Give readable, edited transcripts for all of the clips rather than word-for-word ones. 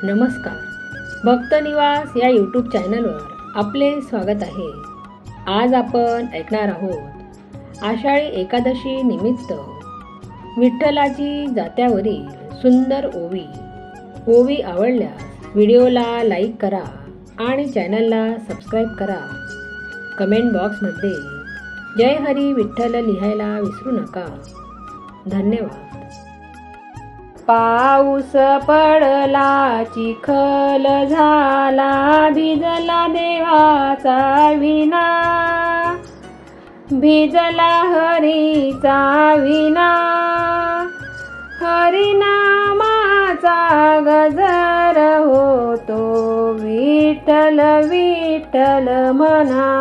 नमस्कार. भक्तनिवास या यूट्यूब चॅनलवर आपले स्वागत आहे. आज आपण ऐकणार आहोत आषाढी एकादशी निमित्त विठ्ठलाची जात्यावरील सुंदर ओवी. ओवी आवडल्यास व्हिडिओला लाईक करा आणि चॅनलला सबस्क्राईब करा. कमेंट बॉक्समध्ये जय हरी विठ्ठल लिहायला विसरू नका. धन्यवाद. पाऊस पडला, चिखल झाला, भिजला देवाचा विना, भिजला हरीचा विना. हरिनामाचा गजर होतो, विठ्ठल विठ्ठल म्हणा.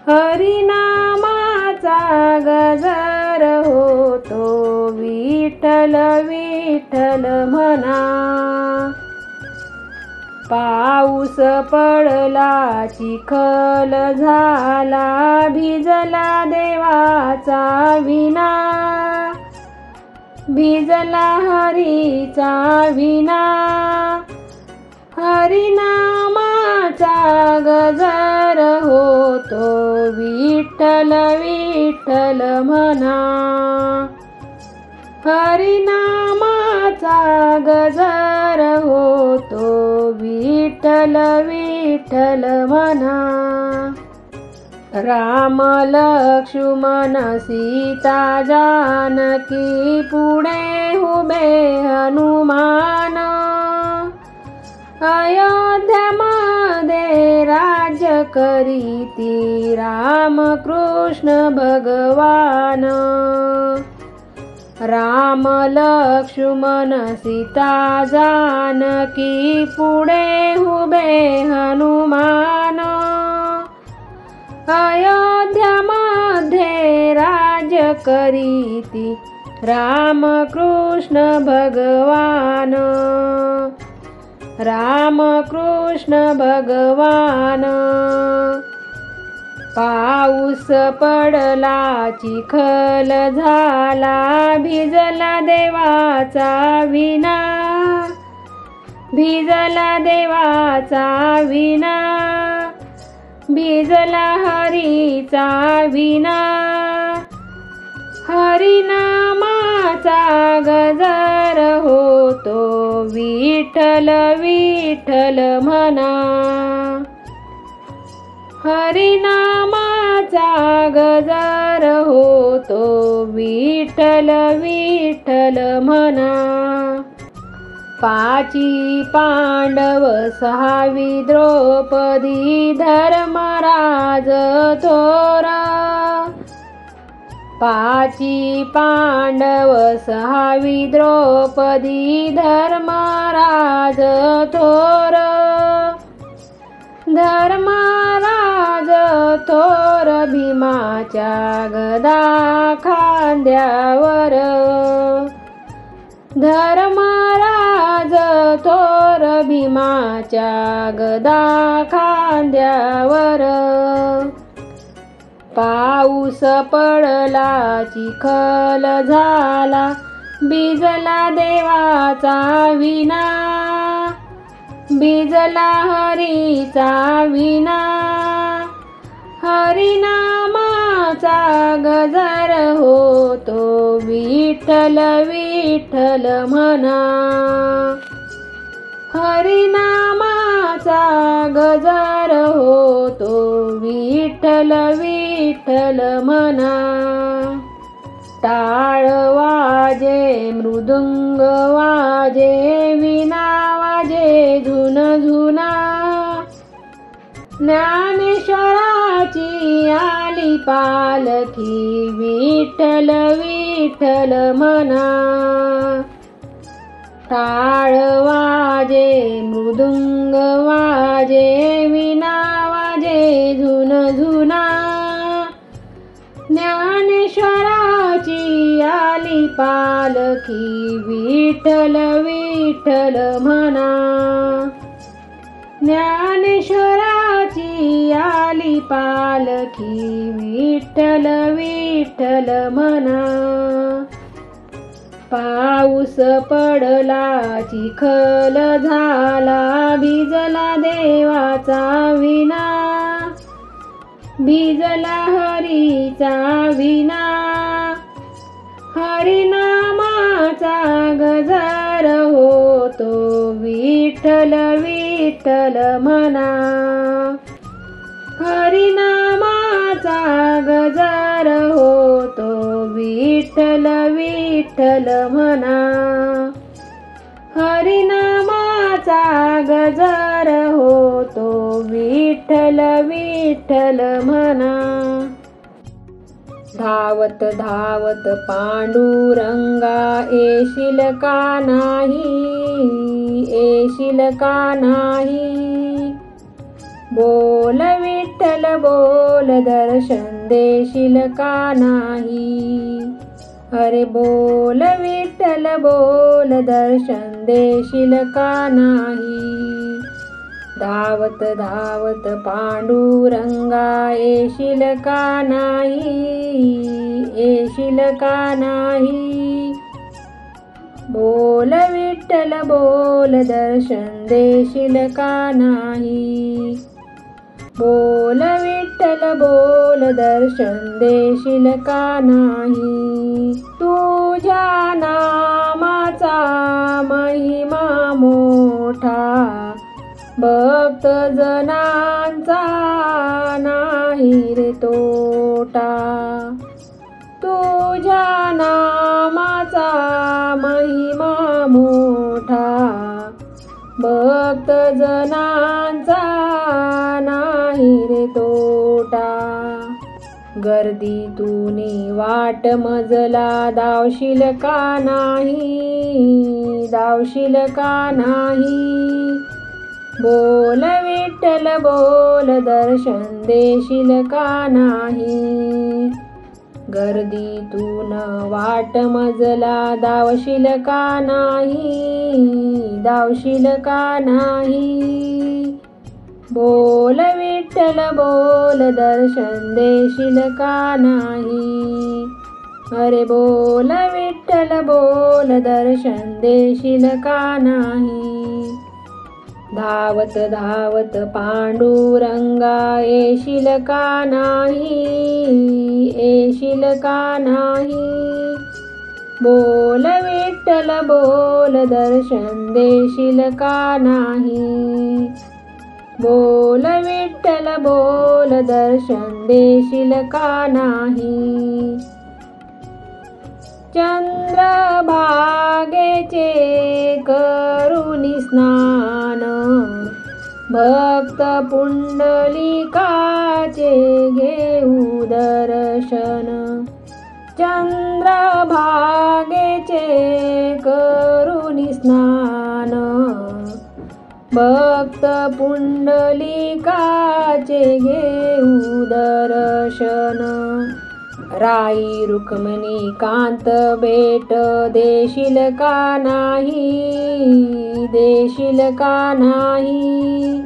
हरिनामाचा गजर होतो, विठ्ठल विठ्ठल म्हणा. पाऊस पडला, चिखल झाला, भिजला देवाचा विना, भिजला हरीचा विना. हरिनामाचा गजर होतो, विठ्ठल विठ्ठल म्हणा. हरिनामाचा गजर होतो, विठ्ठल विठ्ठल म्हणा. राम लक्ष्मण सीता जानकी, पुढे उभे हनुमान. अयोध्यामध्ये राज्य करीती, राम कृष्ण भगवान. राम लक्ष्मण सीता जानकी, पुढे उभे हनुमान. अयोध्यामध्ये राज्य करीती, राम कृष्ण भगवान. राम कृष्ण भगवान. पाऊस पडला, चिखल झाला, भिजला देवाचा विना, भिजला देवाचा विना. भिजला हरीचा विना. हरिनामाचा गजर होतो, विठ्ठल विठ्ठल म्हणा. हरिनामाचा गजर होतो, विठ्ठल विठ्ठल म्हणा. पाची पांडव, सहावी द्रौपदी, धर्मराज थोर. पाची पांडव, सहावी द्रौपदी, धर्मराज थोर. धर्मराज थोर, भीमाच्या गदा खांद्यावर. धर्मराज थोर, भीमाच्या गदा खांद्यावर. पाऊस पडला, चिखल झाला, भिजला देवाचा विना, भिजला हरीचा विना. हरिनामाचा गजर होतो, विठ्ठल विठ्ठल म्हणा. हरिनामाचा गजर होतो, विठ्ठल विठ्ठल म्हणा. टाळ वाजे, मृदुंग वाजे, वीणा वाजे झुन झुना. ज्ञानेश्वराची आली पालखी, विठ्ठल विठ्ठल म्हणा. टाळ वाजे, मृदुंग वाजे, वीणा वाजे झुन झुना. ज्ञानेश्वराची आली पालखी, विठ्ठल विठ्ठल म्हणा. ज्ञानेश्वराची आली पालखी, विठ्ठल विठ्ठल म्हणा. पाऊस पडला चिखल झाला भिजला देवाचा विना, भिजला हरीचा विना, हरिनामाचा गजर होतो विठ्ठल विठ्ठल म्हणा, हरिनामाचा गजर होतो विठ्ठल विठ्ठल म्हणा, हरिनामाचा गजर होतो विठ्ठल विठ्ठल म्हणा. धावत धावत पांडुरंगा येशील का नाही, येशील का नाही, बोल विठ्ठल बोल दर्शन देशील का नाही, अरे बोल विठ्ठल बोल दर्शन देशील का नाही. धावत धावत पांडुरंगा येशील का नाही, येशील का नाही, बोल विठ्ठल बोल दर्शन देशील का नाही, बोल विठ्ठल बोल दर्शन देशील का नाही. तुझ्या नामाचा महिमा मोठा भक्त जनांचा नाही रे तोटा, तुझ्या नामाचा महिमा मोठा भक्त जनांचा नाही रे तोटा. गर्दीतूनी वाट मजला धावशील का नाही, धावशील का नाही, बोल विठ्ठल बोल दर्शन देशील का नाही. गर्दीतून वाट मजला धावशील का नाही, धावशील का नाही, बोल विठ्ठल बोल दर्शन देशील का नाही, अरे बोल विठ्ठल बोल दर्शन देशील का नाही. धावत धावत पांडुरंगा येशील का नाही, येशील का नाही, बोल विठ्ठल बोल दर्शन देशील का नाही, बोल विठ्ठल बोल दर्शन देशील का नाही. चंद्रभागेचे करुणी स्नान भक्त पुंडलिकाचे घेऊ दर्शन, चंद्रभागेचे करुणी स्नान भक्त पुंडलिकाचे घेऊ दर्शन. राई रुक्मिणी कांत भेट देशील का नाही, देशील का नाही,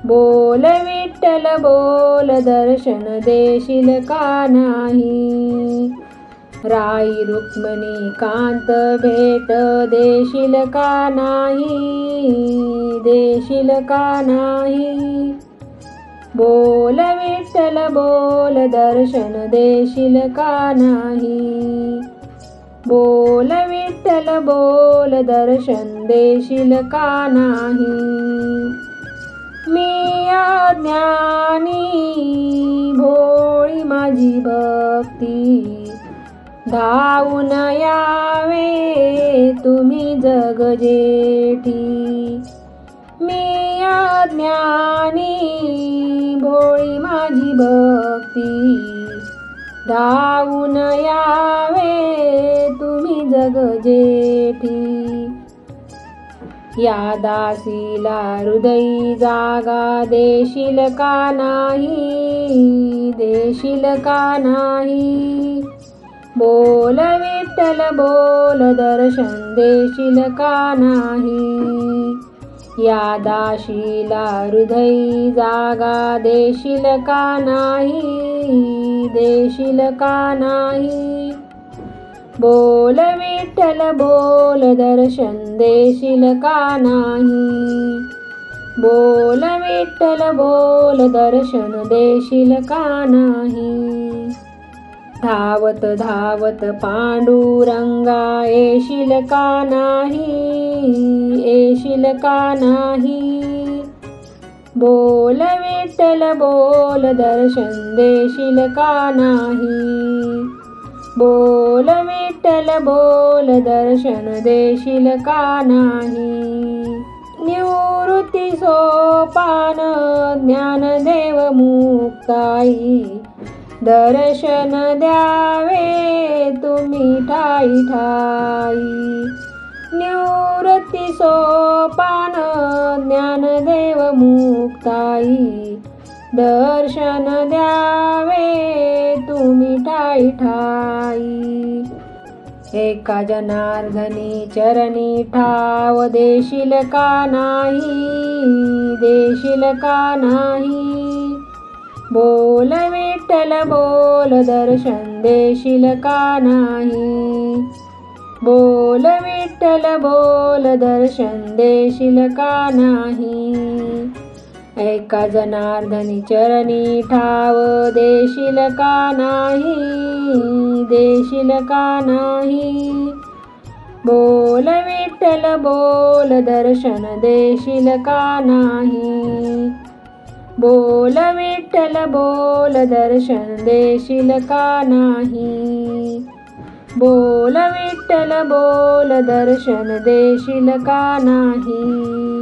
बोल विठ्ठल बोल दर्शन देशील का नाही. राई रुक्मिणी कांत भेट देशील का नाही, देशील का नाही, बोल विठ्ठल बोल दर्शन देशील का नाही, बोल विठ्ठल बोल दर्शन देशील का नाही. मी अज्ञानी भोळी माझी भक्ती धावून यावे तुम्ही जग जेठी. मी अज्ञानी भोळी माझी भक्ती धावून यावे तुम्ही जग जेठी. या दासीला हृदयी जागा देशील का नाही, देशील का नाही, बोल विठ्ठल बोल दर्शन देशील का नाही. या दासीला हृदयी जागा देशील का नाही, देशील का नाही, बोल विठ्ठल बोल दर्शन देशील का नाही. बोल विठ्ठल बोल दर्शन देशील का नाही. धावत धावत पांडुरंगा येशील का नाही. येशील का नाही. बोल विठ्ठल बोल दर्शन देशील का नाही. बोल विठ्ठल बोल दर्शन देशील का नाही. निवृत्ती सोपान ज्ञानदेव मुक्ताई दर्शन द्यावे तुम्ही ठाई ठाई. निवृत्ती सोपान ज्ञानदेव मुक्ताई दर्शन द्यावे तुम्ही ठाई ठाई. एका जनार्दनी चरणी ठाव देशील का नाही. देशील का नाही. बोल विठ्ठल बोल दर्शन देशील का नाही. बोल विठ्ठल बोल दर्शन देशील का नाही. एका जनार्दनी चरणी ठाव देशील का नाही. देशील का नाही. बोल विठ्ठल बोल दर्शन देशील का नाही. बोल विठ्ठल बोल दर्शन देशील का नाही. बोल विठ्ठल बोल दर्शन देशील का नाही.